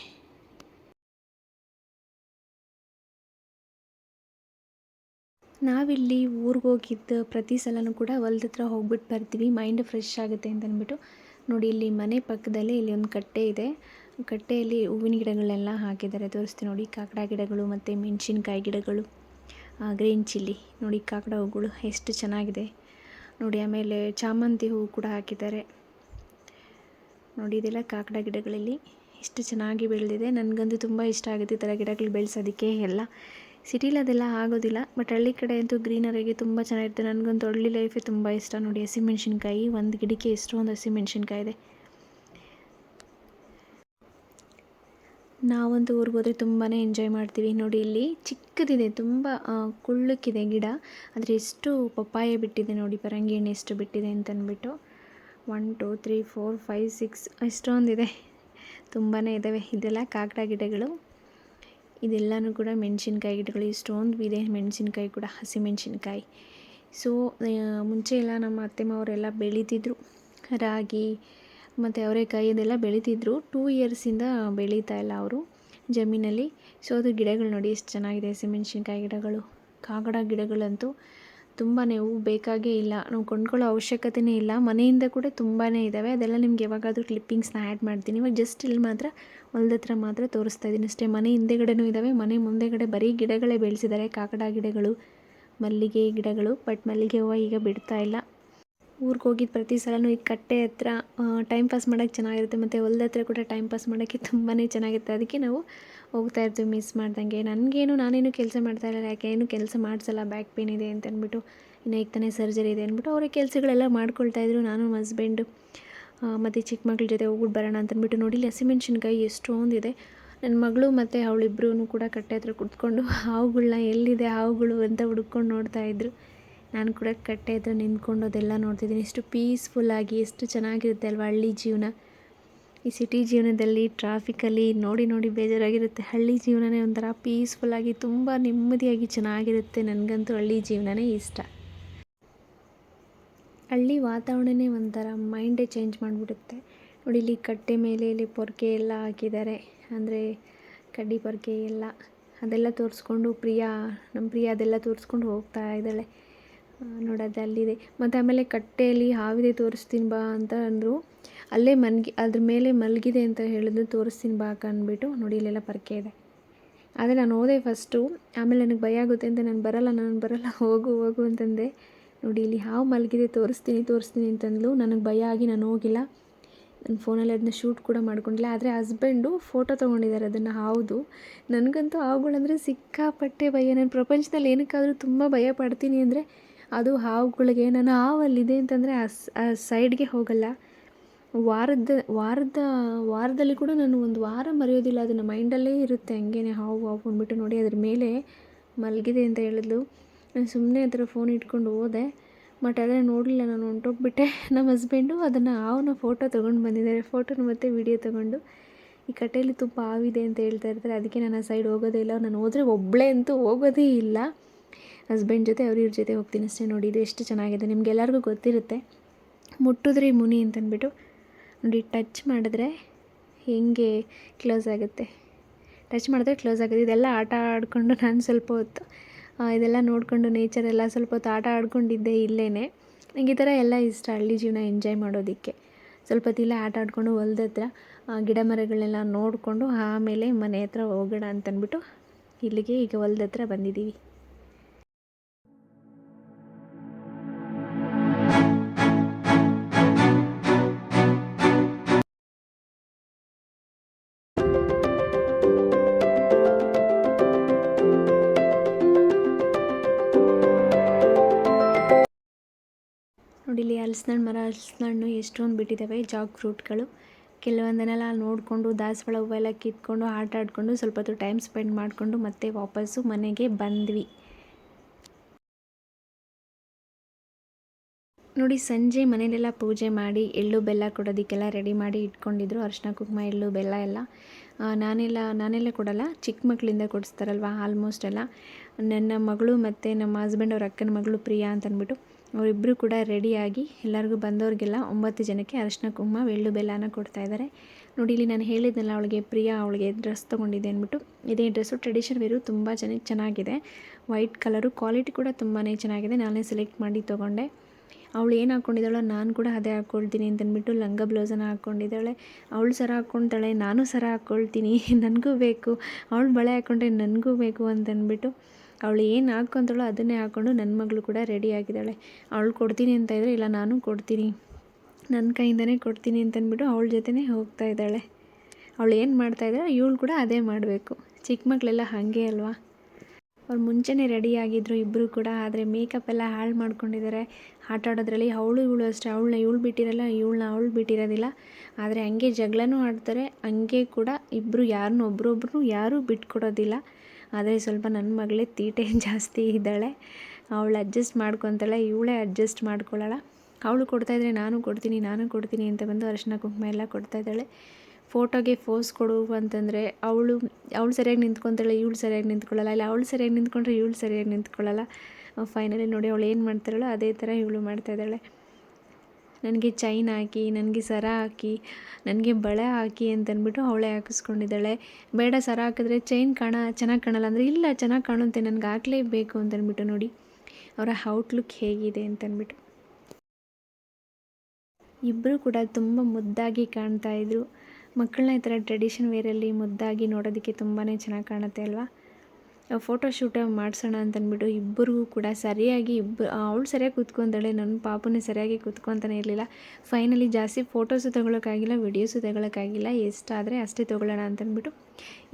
ನಾವಿಲ್ಲಿ ಊರಿಗೆ ಹೋಗಿದ್ದು ಪ್ರತಿ ಸಲನೂ ಕೂಡ ಹೊಲ್ದ ಹತ್ರ ಹೋಗ್ಬಿಟ್ಟು ಬರ್ತೀವಿ, ಮೈಂಡ್ ಫ್ರೆಶ್ ಆಗುತ್ತೆ ಅಂತಂದ್ಬಿಟ್ಟು. ನೋಡಿ ಇಲ್ಲಿ ಮನೆ ಪಕ್ಕದಲ್ಲೇ ಇಲ್ಲಿ ಒಂದು ಕಟ್ಟೆ ಇದೆ. ಕಟ್ಟೆಯಲ್ಲಿ ಹೂವಿನ ಗಿಡಗಳೆಲ್ಲ ಹಾಕಿದ್ದಾರೆ, ತೋರಿಸ್ತೀನಿ ನೋಡಿ. ಕಾಕಡ ಗಿಡಗಳು ಮತ್ತು ಮೆಣಸಿನ್ಕಾಯಿ ಗಿಡಗಳು, ಗ್ರೀನ್ ಚಿಲ್ಲಿ, ನೋಡಿ ಕಾಕಡ ಹೂಗಳು ಎಷ್ಟು ಚೆನ್ನಾಗಿದೆ ನೋಡಿ. ಆಮೇಲೆ ಚಾಮಂತಿ ಹೂವು ಕೂಡ ಹಾಕಿದ್ದಾರೆ ನೋಡಿ. ಇದೆಲ್ಲ ಕಾಕಡ ಗಿಡಗಳಲ್ಲಿ ಎಷ್ಟು ಚೆನ್ನಾಗಿ ಬೆಳೆದಿದೆ. ನನಗಂತೂ ತುಂಬ ಇಷ್ಟ ಆಗುತ್ತೆ ಈ ಥರ ಗಿಡಗಳು ಬೆಳೆಸೋದಕ್ಕೆ. ಎಲ್ಲ ಸಿಟಿಲಿ ಅದೆಲ್ಲ ಆಗೋದಿಲ್ಲ, ಬಟ್ ಹಳ್ಳಿ ಕಡೆ ಅಂತೂ ಗ್ರೀನರಿಗೆ ತುಂಬ ಚೆನ್ನಾಗಿರುತ್ತೆ. ನನಗಂತೂ ಹಳ್ಳಿ ಲೈಫೇ ತುಂಬ ಇಷ್ಟ ನೋಡಿ. ಹಸಿಮೆಣ್ಸಿನ್ಕಾಯಿ ಒಂದು ಗಿಡಕ್ಕೆ ಎಷ್ಟೊಂದು ಹಸಿಮೆಣ್ಸಿನ್ಕಾಯಿ ಇದೆ. ನಾವಂತೂ ಊರಿಗೆ ಹೋದರೆ ತುಂಬಾ ಎಂಜಾಯ್ ಮಾಡ್ತೀವಿ. ನೋಡಿ ಇಲ್ಲಿ ಚಿಕ್ಕದಿದೆ, ತುಂಬ ಕುಳ್ಳಕ್ಕಿದೆ ಗಿಡ, ಆದರೆ ಎಷ್ಟು ಪಪ್ಪಾಯ ಬಿಟ್ಟಿದೆ ನೋಡಿ, ಪರಂಗಿ ಹಣ್ಣು ಎಷ್ಟು ಬಿಟ್ಟಿದೆ ಅಂತಂದ್ಬಿಟ್ಟು. 1 2 3 4 5 6 ಎಷ್ಟೊಂದಿದೆ, ತುಂಬಾ ಇದ್ದಾವೆ. ಇದೆಲ್ಲ ಕಾಕಡ ಗಿಡಗಳು, ಇದೆಲ್ಲನೂ ಕೂಡ ಮೆಣಸಿನ್ಕಾಯಿ ಗಿಡಗಳು. ಇಷ್ಟೊಂದು ಇದೆ ಮೆಣಸಿನ್ಕಾಯಿ ಕೂಡ, ಹಸಿಮೆಣಸಿನ್ಕಾಯಿ. ಸೊ ಮುಂಚೆ ಎಲ್ಲ ನಮ್ಮ ಅತ್ತೆ ಮಾವರೆಲ್ಲ ಬೆಳೀತಿದ್ರು, ರಾಗಿ ಮತ್ತು ಅವರೆಕಾಯಿ ಇದೆಲ್ಲ ಬೆಳೀತಿದ್ರು. 2 ಇಯರ್ಸಿಂದ ಬೆಳೀತಾ ಇಲ್ಲ ಅವರು ಜಮೀನಲ್ಲಿ. ಸೊ ಅದು ಗಿಡಗಳು ನೋಡಿ ಎಷ್ಟು ಚೆನ್ನಾಗಿದೆ, ಹಸಿಮೆಣಸಿನ್ಕಾಯಿ ಗಿಡಗಳು. ಕಾಕಡ ಗಿಡಗಳಂತೂ ತುಂಬಾ ಹೂವು ಬೇಕಾಗೇ ಇಲ್ಲ, ನಾವು ಕೊಂಡ್ಕೊಳ್ಳೋ ಅವಶ್ಯಕತೆಯೇ ಇಲ್ಲ. ಮನೆಯಿಂದ ಕೂಡ ತುಂಬಾ ಇದ್ದಾವೆ. ಅದೆಲ್ಲ ನಿಮ್ಗೆ ಯಾವಾಗಾದರೂ ಕ್ಲಿಪ್ಪಿಂಗ್ಸ್ನ ಆ್ಯಡ್ ಮಾಡ್ತೀನಿ. ಇವಾಗ ಜಸ್ಟ್ ಇಲ್ಲಿ ಮಾತ್ರ ಹೊಲ್ದ ಹತ್ರ ಮಾತ್ರ ತೋರಿಸ್ತಾ ಇದ್ದೀನಿ ಅಷ್ಟೇ. ಮನೆ ಹಿಂದೆಗಡೆನೂ ಇದ್ದಾವೆ, ಮನೆ ಮುಂದೆಗಡೆ ಬರೀ ಗಿಡಗಳೇ ಬೆಳೆಸಿದ್ದಾರೆ, ಕಾಕಡ ಗಿಡಗಳು, ಮಲ್ಲಿಗೆ ಗಿಡಗಳು. ಬಟ್ ಮಲ್ಲಿಗೆ ಹೂವು ಈಗ ಬಿಡ್ತಾ ಇಲ್ಲ. ಊರಿಗೆ ಹೋಗಿದ್ದು ಪ್ರತಿ ಸಲವೂ ಈ ಕಟ್ಟೆ ಹತ್ರ ಟೈಮ್ ಪಾಸ್ ಮಾಡೋಕ್ಕೆ ಚೆನ್ನಾಗಿರುತ್ತೆ, ಮತ್ತು ಹೊಲ್ದ ಹತ್ರ ಕೂಡ ಟೈಮ್ ಪಾಸ್ ಮಾಡೋಕ್ಕೆ ತುಂಬಾ ಚೆನ್ನಾಗಿರುತ್ತೆ. ಅದಕ್ಕೆ ನಾವು ಹೋಗ್ತಾ ಇರ್ತೀವಿ ಮಿಸ್ ಮಾಡ್ದಂಗೆ. ನಾನೇನು ಕೆಲಸ ಮಾಡ್ತಾಯಿಲ್ಲ, ಯಾಕೆ ಏನು ಕೆಲಸ ಮಾಡಿಸಲ್ಲ, ಬ್ಯಾಕ್ ಪೇನ್ ಇದೆ ಅಂತ ಅಂದ್ಬಿಟ್ಟು. ಇನ್ನು ಈಗ ತಾನೇ ಸರ್ಜರಿ ಇದೆ ಅಂದ್ಬಿಟ್ಟು ಅವರೇ ಕೆಲಸಗಳೆಲ್ಲ ಮಾಡ್ಕೊಳ್ತಾಯಿದ್ರು. ನಾನು ನಮ್ಮ ಹಸ್ಬೆಂಡು ಮತ್ತು ಚಿಕ್ಕ ಮಗಳ ಜೊತೆ ಹೋಗ್ಬಿಟ್ಟು ಬರೋಣ ಅಂತಂದ್ಬಿಟ್ಟು. ನೋಡಿ ಇಲ್ಲಿ ಹಸಿಮೆಣ್ಸಿನ್ಕಾಯಿ ಎಷ್ಟೊಂದಿದೆ. ನನ್ನ ಮಗಳು ಮತ್ತು ಅವಳಿಬ್ಬರೂ ಕೂಡ ಕಟ್ಟೆ ಹತ್ರ ಕುತ್ಕೊಂಡು ಹಾವುಗಳನ್ನ ಎಲ್ಲಿದೆ ಹಾವುಗಳು ಅಂತ ಹುಡ್ಕೊಂಡು ನೋಡ್ತಾಯಿದ್ರು. ನಾನು ಕೂಡ ಕಟ್ಟೆ ಹತ್ರ ನಿಂತ್ಕೊಂಡು ಅದೆಲ್ಲ ನೋಡ್ತಿದ್ದೀನಿ. ಎಷ್ಟು ಪೀಸ್ಫುಲ್ಲಾಗಿ ಎಷ್ಟು ಚೆನ್ನಾಗಿರುತ್ತೆ ಅಲ್ವಾ ಹಳ್ಳಿ ಜೀವನ. ಈ ಸಿಟಿ ಜೀವನದಲ್ಲಿ ಟ್ರಾಫಿಕಲ್ಲಿ ನೋಡಿ ಬೇಜಾರಾಗಿರುತ್ತೆ. ಹಳ್ಳಿ ಜೀವನನೇ ಒಂಥರ ಪೀಸ್ಫುಲ್ಲಾಗಿ ತುಂಬ ನೆಮ್ಮದಿಯಾಗಿ ಚೆನ್ನಾಗಿರುತ್ತೆ. ನನಗಂತೂ ಹಳ್ಳಿ ಜೀವನನೇ ಇಷ್ಟ. ಹಳ್ಳಿ ವಾತಾವರಣನೇ ಒಂಥರ ಮೈಂಡೇ ಚೇಂಜ್ ಮಾಡಿಬಿಡುತ್ತೆ. ನೋಡಿ ಇಲ್ಲಿ ಕಟ್ಟೆ ಮೇಲೆ ಇಲ್ಲಿ ಪೊರ್ಕೆ ಎಲ್ಲ ಹಾಕಿದ್ದಾರೆ, ಅಂದರೆ ಕಡ್ಡಿ ಪೊರ್ಕೆ ಎಲ್ಲ. ಅದೆಲ್ಲ ತೋರಿಸ್ಕೊಂಡು ನಮ್ಮ ಪ್ರಿಯಾ ಅದೆಲ್ಲ ತೋರಿಸ್ಕೊಂಡು ಹೋಗ್ತಾ ಇದ್ದಾಳೆ. ನೋಡೋದು ಅಲ್ಲಿದೆ. ಮತ್ತು ಆಮೇಲೆ ಕಟ್ಟೆಯಲ್ಲಿ ಹಾವಿದೆ ತೋರಿಸ್ತೀನಿ ಬಾ ಅಂತ ಅಂದರು. ಅಲ್ಲೇ ಅದ್ರ ಮೇಲೆ ಮಲಗಿದೆ ಅಂತ ಹೇಳಿದ್ರು. ತೋರಿಸ್ತೀನಿ ಬಾ ಅಕ್ಕ ಅಂದ್ಬಿಟ್ಟು. ನೋಡಿ ಇಲ್ಲೆಲ್ಲ ಪರ್ಕೆ ಇದೆ. ಆದರೆ ನಾನು ಹೋದೆ ಫಸ್ಟು, ಆಮೇಲೆ ನನಗೆ ಭಯ ಆಗುತ್ತೆ ಅಂತ ನಾನು ಬರಲ್ಲ ಹೋಗು ಅಂತಂದೆ. ನೋಡಿ ಇಲ್ಲಿ ಹಾವು ಮಲಗಿದೆ, ತೋರಿಸ್ತೀನಿ ಅಂತಂದ್ಲು. ನನಗೆ ಭಯ ಆಗಿ ನಾನು ಹೋಗಿಲ್ಲ. ನನ್ನ ಫೋನಲ್ಲಿ ಅದನ್ನ ಶೂಟ್ ಕೂಡ ಮಾಡ್ಕೊಂಡಿಲ್ಲ. ಆದರೆ ಹಸ್ಬೆಂಡು ಫೋಟೋ ತೊಗೊಂಡಿದ್ದಾರೆ ಅದನ್ನು ಹಾವುದು. ನನಗಂತೂ ಹಾವುಗಳಂದರೆ ಸಿಕ್ಕಾಪಟ್ಟೆ ಭಯ. ನಾನು ಪ್ರಪಂಚದಲ್ಲಿ ಏನಕ್ಕಾದರೂ ತುಂಬ ಭಯ ಪಡ್ತೀನಿ ಅಂದರೆ ಅದು ಹಾವುಗಳಿಗೆ. ನಾನು ಹಾವಲ್ಲಿದೆ ಅಂತಂದರೆ ಆ ಸೈಡ್ಗೆ ಹೋಗಲ್ಲ. ವಾರದಲ್ಲಿ ಕೂಡ ನಾನು ಒಂದು ವಾರ ಮರೆಯೋದಿಲ್ಲ. ಅದನ್ನು ಮೈಂಡಲ್ಲೇ ಇರುತ್ತೆ ಹಂಗೇ ಹಾವು ಅಂದ್ಬಿಟ್ಟು. ನೋಡಿ ಅದ್ರ ಮೇಲೆ ಮಲಗಿದೆ ಅಂತ ಹೇಳಿದ್ಲು. ನಾನು ಸುಮ್ಮನೆ ಆ ಥರ ಫೋನ್ ಇಟ್ಕೊಂಡು ಹೋದೆ. ಬಟ್ ಅದೇ ನೋಡಲಿಲ್ಲ, ನಾನು ಹೊಂಟೋಗ್ಬಿಟ್ಟೆ. ನಮ್ಮ ಹಸ್ಬೆಂಡು ಅದನ್ನು ಹಾವನ್ನ ಫೋಟೋ ತೊಗೊಂಡು ಬಂದಿದ್ದಾರೆ. ಫೋಟೋನ ಮತ್ತು ವಿಡಿಯೋ ತೊಗೊಂಡು ಈ ಕಟ್ಟೆಯಲ್ಲಿ ತುಂಬ ಹಾವಿದೆ ಅಂತ ಹೇಳ್ತಾ ಇರ್ತಾರೆ. ಅದಕ್ಕೆ ನಾನು ಆ ಸೈಡ್ ಹೋಗೋದೇ ಇಲ್ಲ. ನಾನು ಹೋದರೆ ಒಬ್ಬಳೇ ಅಂತೂ ಹೋಗೋದೇ ಇಲ್ಲ. ಹಸ್ಬೆಂಡ್ ಜೊತೆ ಇವ್ರ ಜೊತೆ ಹೋಗ್ತೀನಿ ಅಷ್ಟೇ. ನೋಡಿ ಇದು ಎಷ್ಟು ಚೆನ್ನಾಗಿದೆ, ನಿಮಗೆಲ್ಲರಿಗೂ ಗೊತ್ತಿರುತ್ತೆ. ಮುಟ್ಟಿದ್ರೆ ಮುನಿ ಅಂತಂದ್ಬಿಟ್ಟು. ನೋಡಿ ಟಚ್ ಮಾಡಿದ್ರೆ ಹೆಂಗೆ ಕ್ಲೋಸ್ ಆಗುತ್ತೆ. ಇದೆಲ್ಲ ಆಟ ಆಡಿಕೊಂಡು ನಾನು ಸ್ವಲ್ಪ ಹೊತ್ತು ಇದೆಲ್ಲ ನೋಡಿಕೊಂಡು ನೇಚರೆಲ್ಲ ಸ್ವಲ್ಪ ಹೊತ್ತು ಆಟ ಆಡ್ಕೊಂಡಿದ್ದೆ ಇಲ್ಲೇ. ನನಗೆ ಈ ಥರ ಎಲ್ಲ ಇಷ್ಟ, ಹಳ್ಳಿ ಜೀವನ ಎಂಜಾಯ್ ಮಾಡೋದಕ್ಕೆ. ಸ್ವಲ್ಪ ಹೊತ್ತಿಲ್ಲ ಆಟ ಆಡಿಕೊಂಡು ಹೊಲ್ದ ಹತ್ರ ಗಿಡ ಮರಗಳನ್ನೆಲ್ಲ ನೋಡಿಕೊಂಡು ಆಮೇಲೆ ಮನೆ ಹತ್ರ ಹೋಗೋಣ ಅಂತಂದ್ಬಿಟ್ಟು ಇಲ್ಲಿಗೆ ಈಗ ಹೊಲ್ದ ಹತ್ರ ಬಂದಿದ್ದೀವಿ. ನೋಡಿ ಇಲ್ಲಿ ಹಲಸಿನಣ್ಣು ಎಷ್ಟೊಂದು ಬಿಟ್ಟಿದ್ದಾವೆ. ಜಾಕ್ ಫ್ರೂಟ್ಗಳು ಕೆಲವೊಂದನ್ನೆಲ್ಲ ನೋಡಿಕೊಂಡು ದಾಸವಾಳ ಹೂವೆಲ್ಲ ಕಿತ್ಕೊಂಡು ಆಟ ಆಡಿಕೊಂಡು ಸ್ವಲ್ಪ ಹೊತ್ತು ಟೈಮ್ ಸ್ಪೆಂಡ್ ಮಾಡಿಕೊಂಡು ಮತ್ತೆ ವಾಪಸ್ಸು ಮನೆಗೆ ಬಂದ್ವಿ. ನೋಡಿ ಸಂಜೆ ಮನೇಲೆಲ್ಲ ಪೂಜೆ ಮಾಡಿ ಎಳ್ಳು ಬೆಲ್ಲ ಕೊಡೋದಕ್ಕೆಲ್ಲ ರೆಡಿ ಮಾಡಿ ಇಟ್ಕೊಂಡಿದ್ರು. ಅರಿಶಿನ ಕುಂಕುಮ ಎಳ್ಳು ಬೆಲ್ಲ ಎಲ್ಲ ನಾನೆಲ್ಲ ಕೊಡಲ್ಲ, ಚಿಕ್ಕ ಮಕ್ಕಳಿಂದ ಕೊಡಿಸ್ತಾರಲ್ವ ಆಲ್ಮೋಸ್ಟ್ ಎಲ್ಲ. ನನ್ನ ಮಗಳು ಮತ್ತು ನಮ್ಮ ಹಸ್ಬೆಂಡ್ ಅವ್ರ ಅಕ್ಕನ ಮಗಳು ಪ್ರಿಯಾ ಅಂತಂದ್ಬಿಟ್ಟು ಅವರಿಬ್ಬರು ಕೂಡ ರೆಡಿಯಾಗಿ ಎಲ್ಲರಿಗೂ ಬಂದವ್ರಿಗೆಲ್ಲ 9 ಜನಕ್ಕೆ ಅರಿಶಿನ ಕುಂಕುಮ ಎಳ್ಳು ಬೆಲ್ಲನ ಕೊಡ್ತಾಯಿದ್ದಾರೆ. ನೋಡಿ ಇಲ್ಲಿ ನಾನು ಹೇಳಿದ್ನಲ್ಲ ಅವಳಿಗೆ ಡ್ರೆಸ್ ತೊಗೊಂಡಿದ್ದೆ ಅಂದ್ಬಿಟ್ಟು. ಇದೇ ಡ್ರೆಸ್ಸು ಟ್ರೆಡಿಷನ್ ವೇರು, ತುಂಬ ಚೆನ್ನಾಗಿದೆ. ವೈಟ್ ಕಲರು, ಕ್ವಾಲಿಟಿ ಕೂಡ ತುಂಬಾ ಚೆನ್ನಾಗಿದೆ. ನಾನೇ ಸೆಲೆಕ್ಟ್ ಮಾಡಿ ತೊಗೊಂಡೆ. ಅವಳು ಏನು ಹಾಕ್ಕೊಂಡಿದ್ದಾಳೋ ನಾನು ಕೂಡ ಅದೇ ಹಾಕ್ಕೊಳ್ತೀನಿ ಅಂತಂದ್ಬಿಟ್ಟು ಲಂಗ ಬ್ಲೌಸನ್ನು ಹಾಕ್ಕೊಂಡಿದ್ದಾಳೆ. ಅವಳು ಸರ ಹಾಕ್ಕೊತಾಳೆ, ನಾನು ಸರ ಹಾಕ್ಕೊಳ್ತೀನಿ, ನನಗೂ ಬೇಕು. ಅವಳು ಬಳೆ ಹಾಕ್ಕೊಂಡ್ರೆ ನನಗೂ ಬೇಕು ಅಂತಂದ್ಬಿಟ್ಟು ಅವಳು ಏನು ಹಾಕ್ಕೊತಾಳೋ ಅದನ್ನೇ ಹಾಕ್ಕೊಂಡು ನನ್ನ ಮಗಳು ಕೂಡ ರೆಡಿ ಆಗಿದ್ದಾಳೆ. ಅವಳು ಕೊಡ್ತೀನಿ ಅಂತ ಇದ್ದರೆ ಇಲ್ಲ ನಾನು ಕೊಡ್ತೀನಿ, ನನ್ನ ಕೈಯಿಂದನೇ ಕೊಡ್ತೀನಿ ಅಂತಂದ್ಬಿಟ್ಟು ಅವಳ ಜೊತೆನೇ ಹೋಗ್ತಾ ಇದ್ದಾಳೆ. ಅವಳು ಏನು ಮಾಡ್ತಾಯಿದ್ದಾಳೆ ಇವಳು ಕೂಡ ಅದೇ ಮಾಡಬೇಕು. ಚಿಕ್ಕ ಮಕ್ಕಳೆಲ್ಲ ಹಾಗೆ ಅಲ್ವಾ. ಅವ್ರು ಮುಂಚೆನೇ ರೆಡಿಯಾಗಿದ್ದರು ಇಬ್ಬರು ಕೂಡ. ಆದರೆ ಮೇಕಪ್ ಎಲ್ಲ ಹಾಳು ಮಾಡ್ಕೊಂಡಿದ್ದಾರೆ ಆಟ ಆಡೋದ್ರಲ್ಲಿ. ಇವಳು ಅಷ್ಟೇ, ಇವಳು ಬಿಟ್ಟಿರಲ್ಲ, ಅವಳು ಬಿಟ್ಟಿರೋದಿಲ್ಲ. ಆದರೆ ಹಂಗೆ ಜಗಳನೂ ಆಡ್ತಾರೆ. ಹಂಗೆ ಕೂಡ ಇಬ್ಬರು ಒಬ್ರೊಬ್ರು ಯಾರೂ ಬಿಟ್ಕೊಡೋದಿಲ್ಲ. ಆದರೆ ಸ್ವಲ್ಪ ನನ್ನ ಮಗಳೇ ತೀಟೆ ಜಾಸ್ತಿ ಇದ್ದಾಳೆ. ಅವಳು ಅಡ್ಜಸ್ಟ್ ಮಾಡ್ಕೊತಾಳೆ, ಇವಳೇ ಅಡ್ಜಸ್ಟ್ ಮಾಡ್ಕೊಳ್ಳೋಲ್ಲ. ಅವಳು ಕೊಡ್ತಾಯಿದ್ರೆ ನಾನು ಕೊಡ್ತೀನಿ ಅಂತ ಬಂದು ಅರಿಶಿನ ಕುಂಕುಮ ಎಲ್ಲ ಕೊಡ್ತಾಯಿದ್ದಾಳೆ. ಫೋಟೋಗೆ ಫೋಸ್ ಕೊಡು ಅಂತಂದರೆ ಅವಳು ಸರಿಯಾಗಿ ನಿಂತ್ಕೊತಾಳೆ, ಇವಳು ಸರಿಯಾಗಿ ನಿಂತ್ಕೊಳ್ಳಲ್ಲ. ಇಲ್ಲ ಅವಳು ಸರಿಯಾಗಿ ನಿಂತ್ಕೊಂಡ್ರೆ ಇವಳು ಸರಿಯಾಗಿ ನಿಂತ್ಕೊಳ್ಳಲ್ಲ. ಫೈನಲಿ ನೋಡಿ ಅವಳು ಏನು ಮಾಡ್ತಾಳೋ ಅದೇ ಥರ ಇವಳು ಮಾಡ್ತಾಯಿದ್ದಾಳೆ. ನನಗೆ ಚೈನ್ ಹಾಕಿ, ನನಗೆ ಸರ ಹಾಕಿ, ನನಗೆ ಬಳೆ ಹಾಕಿ ಅಂತಂದ್ಬಿಟ್ಟು ಅವಳೇ ಹಾಕಿಸ್ಕೊಂಡಿದ್ದಾಳೆ. ಬೇಡ ಸರ ಹಾಕಿದ್ರೆ ಚೈನ್ ಚೆನ್ನಾಗಿ ಕಾಣಲ್ಲ ಅಂದರೆ ಇಲ್ಲ ಚೆನ್ನಾಗಿ ಕಾಣುತ್ತೆ, ನನಗೆ ಹಾಕಲೇಬೇಕು ಅಂತಂದ್ಬಿಟ್ಟು. ನೋಡಿ ಅವರ ಔಟ್ಲುಕ್ ಹೇಗಿದೆ ಅಂತಂದ್ಬಿಟ್ಟು. ಇಬ್ಬರು ಕೂಡ ತುಂಬ ಮುದ್ದಾಗಿ ಕಾಣ್ತಾಯಿದ್ರು. ಮಕ್ಕಳನ್ನ ಈ ಥರ ಟ್ರೆಡಿಷನ್ ವೇರಲ್ಲಿ ಮುದ್ದಾಗಿ ನೋಡೋದಕ್ಕೆ ತುಂಬಾ ಚೆನ್ನಾಗಿ ಕಾಣುತ್ತೆ ಅಲ್ವಾ. ಫೋಟೋ ಶೂಟ ಮಾಡಿಸೋಣ ಅಂತಂದ್ಬಿಟ್ಟು ಇಬ್ಬರಿಗೂ ಕೂಡ ಅವಳು ಸರಿಯಾಗಿ ಕೂತ್ಕೊಂತಾಳೆ, ನನ್ನ ಪಾಪನೇ ಸರಿಯಾಗಿ ಕೂತ್ಕೊತಾನೆ ಇರಲಿಲ್ಲ. ಫೈನಲಿ ಜಾಸ್ತಿ ಫೋಟೋಸು ತೊಗೊಳಕ್ಕಾಗಿಲ್ಲ, ವಿಡಿಯೋಸು ತೊಗೊಳಕ್ಕಾಗಿಲ್ಲ. ಎಷ್ಟಾದರೆ ಅಷ್ಟೇ ತೊಗೊಳ್ಳೋಣ ಅಂತಂದ್ಬಿಟ್ಟು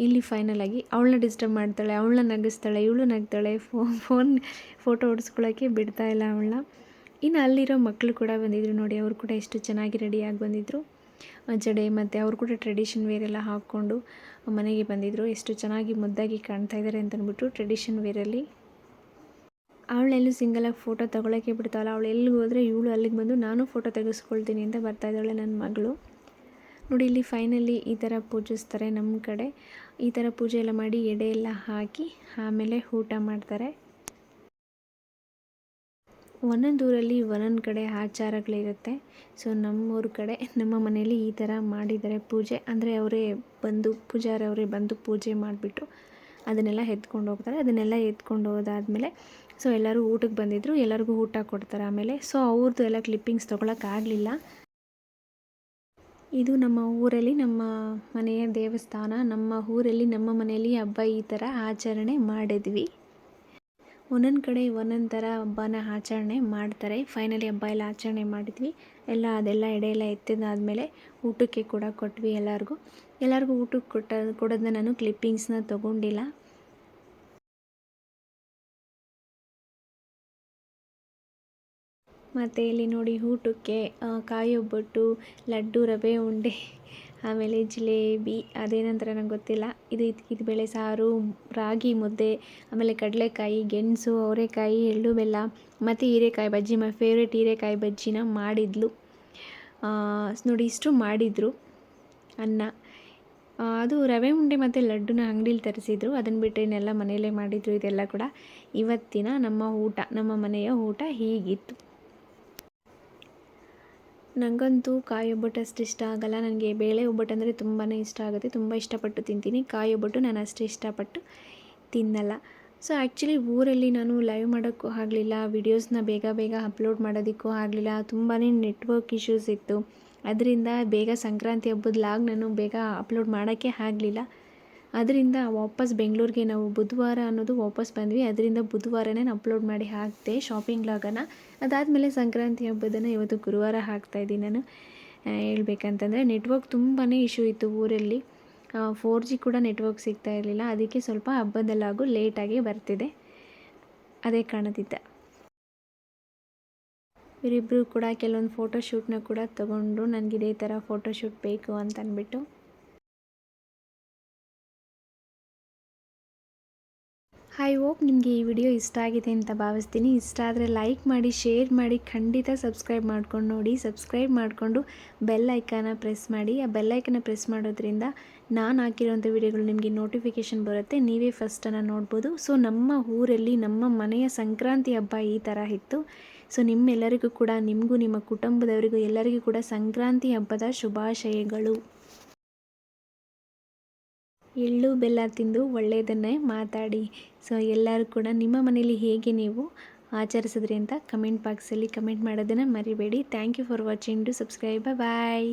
ಇಲ್ಲಿ ಫೈನಲಾಗಿ ಅವಳನ್ನ ಡಿಸ್ಟರ್ಬ್ ಮಾಡ್ತಾಳೆ, ಅವಳನ್ನ ನಗಿಸ್ತಾಳೆ, ಇವಳು ನಗ್ತಾಳೆ. ಫೋಟೋ ಹೊಡ್ಸ್ಕೊಳ್ಳೋಕ್ಕೆ ಬಿಡ್ತಾಯಿಲ್ಲ ಅವಳನ್ನ. ಇನ್ನು ಅಲ್ಲಿರೋ ಮಕ್ಕಳು ಕೂಡ ಬಂದಿದ್ದರು ನೋಡಿ. ಅವರು ಕೂಡ ಎಷ್ಟು ಚೆನ್ನಾಗಿ ರೆಡಿಯಾಗಿ ಬಂದಿದ್ದರು. ಜಡೆ ಮತ್ತು ಅವರು ಕೂಡ ಟ್ರೆಡಿಷನ್ ವೇರೆಲ್ಲ ಹಾಕ್ಕೊಂಡು ಮನೆಗೆ ಬಂದಿದ್ದರು. ಎಷ್ಟು ಚೆನ್ನಾಗಿ ಮುದ್ದಾಗಿ ಕಾಣ್ತಾ ಇದ್ದಾರೆ ಅಂತಂದ್ಬಿಟ್ಟು ಟ್ರೆಡಿಷನ್ ವೇರಲ್ಲಿ. ಅವಳೆಲ್ಲೂ ಸಿಂಗಲಾಗಿ ಫೋಟೋ ತೊಗೊಳಕ್ಕೆ ಬಿಡ್ತಾವಲ್ಲ. ಅವಳು ಎಲ್ಲಿಗೆ ಹೋದರೆ ಇವಳು ಅಲ್ಲಿಗೆ ಬಂದು ನಾನು ಫೋಟೋ ತೆಗೆಸ್ಕೊಳ್ತೀನಿ ಅಂತ ಬರ್ತಾಯಿದ್ದಾಳೆ ನನ್ನ ಮಗಳು. ನೋಡಿ ಇಲ್ಲಿ ಫೈನಲಿ ಈ ಥರ ಪೂಜಿಸ್ತಾರೆ ನಮ್ಮ ಕಡೆ. ಈ ಥರ ಪೂಜೆ ಎಲ್ಲ ಮಾಡಿ ಎಡೆ ಎಲ್ಲ ಹಾಕಿ ಆಮೇಲೆ ಊಟ ಮಾಡ್ತಾರೆ. ಒಂದೊಂದು ಊರಲ್ಲಿ ಒಂದೊಂದು ಕಡೆ ಆಚಾರಗಳಿರುತ್ತೆ. ಸೊ ನಮ್ಮೂರ ಕಡೆ ನಮ್ಮ ಮನೆಯಲ್ಲಿ ಈ ಥರ ಮಾಡಿದ್ದಾರೆ ಪೂಜೆ. ಅಂದರೆ ಪೂಜಾರಿ ಅವರೇ ಬಂದು ಪೂಜೆ ಮಾಡಿಬಿಟ್ಟು ಅದನ್ನೆಲ್ಲ ಎತ್ಕೊಂಡು ಹೋಗ್ತಾರೆ. ಅದನ್ನೆಲ್ಲ ಎತ್ಕೊಂಡು ಹೋದಾದ್ಮೇಲೆ ಸೊ ಎಲ್ಲರೂ ಊಟಕ್ಕೆ ಬಂದಿದ್ದರು, ಎಲ್ಲರಿಗೂ ಊಟ ಕೊಡ್ತಾರೆ ಆಮೇಲೆ. ಸೊ ಅವ್ರದ್ದು ಎಲ್ಲ ಕ್ಲಿಪ್ಪಿಂಗ್ಸ್ ತೊಗೊಳಕ್ಕಾಗಲಿಲ್ಲ. ಇದು ನಮ್ಮ ಊರಲ್ಲಿ ನಮ್ಮ ಮನೆಯ ದೇವಸ್ಥಾನ. ನಮ್ಮ ಊರಲ್ಲಿ ನಮ್ಮ ಮನೆಯಲ್ಲಿ ಹಬ್ಬ ಈ ಥರ ಆಚರಣೆ ಮಾಡಿದ್ವಿ. ಒಂದೊಂದು ಕಡೆ ಒಂದೊಂದು ಥರ ಹಬ್ಬನ ಆಚರಣೆ ಮಾಡ್ತಾರೆ. ಫೈನಲಿ ಹಬ್ಬ ಎಲ್ಲ ಆಚರಣೆ ಮಾಡಿದ್ವಿ. ಅದೆಲ್ಲ ಎಡೆ ಎಲ್ಲ ಎತ್ತಿದಾದ್ಮೇಲೆ ಊಟಕ್ಕೆ ಕೂಡ ಕೊಟ್ವಿ ಎಲ್ಲರಿಗೂ ಊಟಕ್ಕೆ ಕೊಡೋದನ್ನ ನಾನು ಕ್ಲಿಪ್ಪಿಂಗ್ಸ್ನ ತೊಗೊಂಡಿಲ್ಲ. ಮತ್ತು ಇಲ್ಲಿ ನೋಡಿ ಊಟಕ್ಕೆ ಕಾಯಿ ಒಬ್ಬಟ್ಟು, ಲಡ್ಡು, ರವೆ ಉಂಡೆ, ಆಮೇಲೆ ಜಿಲೇಬಿ, ಅದೇನಂತಾರೆ ನಂಗೆ ಗೊತ್ತಿಲ್ಲ, ಇದು ಬೇಳೆ ಸಾರು, ರಾಗಿ ಮುದ್ದೆ, ಆಮೇಲೆ ಕಡಲೆಕಾಯಿ, ಗೆಣಸು, ಅವರೆಕಾಯಿ, ಎಳ್ಳು ಬೆಲ್ಲ ಮತ್ತು ಹೀರೆಕಾಯಿ ಬಜ್ಜಿ. ಮೈ ಫೇವ್ರೇಟ್ ಹೀರೆಕಾಯಿ ಬಜ್ಜಿನ ಮಾಡಿದ್ಲು ನೋಡಿ. ಇಷ್ಟು ಮಾಡಿದರು ಅನ್ನ. ಅದು ರವೆ ಉಂಡೆ ಮತ್ತು ಲಡ್ಡುನ ಅಂಗಡೀಲಿ ತರಿಸಿದ್ರು. ಅದನ್ನು ಬಿಟ್ಟರೆ ಇನ್ನೆಲ್ಲ ಮನೆಯಲ್ಲೇ ಮಾಡಿದರು. ಇದೆಲ್ಲ ಕೂಡ ಇವತ್ತಿನ ನಮ್ಮ ಮನೆಯ ಊಟ ಹೀಗಿತ್ತು. ನನಗಂತೂ ಕಾಯಿ ಒಬ್ಬಟ್ಟು ಅಷ್ಟು ಇಷ್ಟ ಆಗಲ್ಲ. ನನಗೆ ಬೇಳೆ ಒಬ್ಬಟ್ಟು ಅಂದರೆ ತುಂಬಾ ಇಷ್ಟ ಆಗುತ್ತೆ. ತುಂಬ ಇಷ್ಟಪಟ್ಟು ತಿಂತೀನಿ. ಕಾಯಿ ಒಬ್ಬಟ್ಟು ನಾನು ಅಷ್ಟು ಇಷ್ಟಪಟ್ಟು ತಿನ್ನಲ್ಲ. ಸೊ ಆ್ಯಕ್ಚುಲಿ ಊರಲ್ಲಿ ನಾನು ಲೈವ್ ಮಾಡೋಕ್ಕೂ ಆಗಲಿಲ್ಲ, ವಿಡಿಯೋಸ್ನ ಬೇಗ ಅಪ್ಲೋಡ್ ಮಾಡೋದಕ್ಕೂ ಆಗಲಿಲ್ಲ. ತುಂಬಾ ನೆಟ್ವರ್ಕ್ ಇಶ್ಯೂಸ್ ಇತ್ತು. ಅದರಿಂದ ಬೇಗ ಸಂಕ್ರಾಂತಿ ಹಬ್ಬದ ಲಾಗ್ ನಾನು ಬೇಗ ಅಪ್ಲೋಡ್ ಮಾಡೋಕ್ಕೆ ಆಗಲಿಲ್ಲ. ಅದರಿಂದ ವಾಪಸ್ ಬೆಂಗಳೂರಿಗೆ ನಾವು ಬುಧವಾರ ಅನ್ನೋದು ವಾಪಸ್ ಬಂದ್ವಿ. ಅದರಿಂದ ಬುಧವಾರನೇ ನಾನು ಅಪ್ಲೋಡ್ ಮಾಡಿ ಹಾಕಿದೆ ಶಾಪಿಂಗ್ ಲಾಗನ್ನು. ಅದಾದಮೇಲೆ ಸಂಕ್ರಾಂತಿ ಹಬ್ಬದನ್ನು ಇವತ್ತು ಗುರುವಾರ ಹಾಕ್ತಾಯಿದ್ದೀನಿ ನಾನು. ಹೇಳ್ಬೇಕಂತಂದರೆ ನೆಟ್ವರ್ಕ್ ತುಂಬಾ ಇಶ್ಯೂ ಇತ್ತು ಊರಲ್ಲಿ. 4G ಕೂಡ ನೆಟ್ವರ್ಕ್ ಸಿಗ್ತಾ ಇರಲಿಲ್ಲ. ಅದಕ್ಕೆ ಸ್ವಲ್ಪ ಹಬ್ಬದ ಲಾಗು ಲೇಟಾಗಿ ಬರ್ತಿದೆ. ಅದೇ ಕಾರಣದಿಂದ ಇವರಿಬ್ಬರು ಕೂಡ ಕೆಲವೊಂದು ಫೋಟೋಶೂಟ್ನ ಕೂಡ ತೊಗೊಂಡ್ರು. ನನಗೆ ಇದೇ ಥರ ಫೋಟೋಶೂಟ್ ಬೇಕು ಅಂತ ಅಂದ್ಬಿಟ್ಟು. ಐ ಹೋಪ್ ನಿಮಗೆ ಈ ವಿಡಿಯೋ ಇಷ್ಟ ಆಗಿದೆ ಅಂತ ಭಾವಿಸ್ತೀನಿ. ಇಷ್ಟ ಆದರೆ ಲೈಕ್ ಮಾಡಿ, ಶೇರ್ ಮಾಡಿ, ಖಂಡಿತ ಸಬ್ಸ್ಕ್ರೈಬ್ ಮಾಡ್ಕೊಂಡು ನೋಡಿ. ಸಬ್ಸ್ಕ್ರೈಬ್ ಮಾಡಿಕೊಂಡು ಬೆಲ್ ಐಕಾನ ಪ್ರೆಸ್ ಮಾಡಿ. ಆ ಬೆಲ್ ಐಕನ್ನ ಪ್ರೆಸ್ ಮಾಡೋದ್ರಿಂದ ನಾನು ಹಾಕಿರೋಂಥ ವಿಡಿಯೋಗಳು ನಿಮಗೆ ನೋಟಿಫಿಕೇಷನ್ ಬರುತ್ತೆ. ನೀವೇ ಫಸ್ಟನ್ನು ನೋಡ್ಬೋದು. ಸೊ ನಮ್ಮ ಊರಲ್ಲಿ ನಮ್ಮ ಮನೆಯ ಸಂಕ್ರಾಂತಿ ಹಬ್ಬ ಈ ಥರ ಇತ್ತು. ಸೊ ನಿಮ್ಮೆಲ್ಲರಿಗೂ ಕೂಡ, ನಿಮಗೂ ನಿಮ್ಮ ಕುಟುಂಬದವರಿಗೂ ಎಲ್ಲರಿಗೂ ಕೂಡ ಸಂಕ್ರಾಂತಿ ಹಬ್ಬದ ಶುಭಾಶಯಗಳು. ಎಳ್ಳು ಬೆಲ್ಲ ತಿಂದು ಒಳ್ಳೆಯದನ್ನೇ ಮಾತಾಡಿ. ಸೊ ಎಲ್ಲರೂ ಕೂಡ ನಿಮ್ಮ ಮನೇಲಿ ಹೇಗೆ ನೀವು ಆಚರಿಸಿದ್ರಿ ಅಂತ ಕಮೆಂಟ್ ಬಾಕ್ಸಲ್ಲಿ ಕಮೆಂಟ್ ಮಾಡೋದನ್ನು ಮರಿಬೇಡಿ. Thank you for watching. To subscribe. Bye.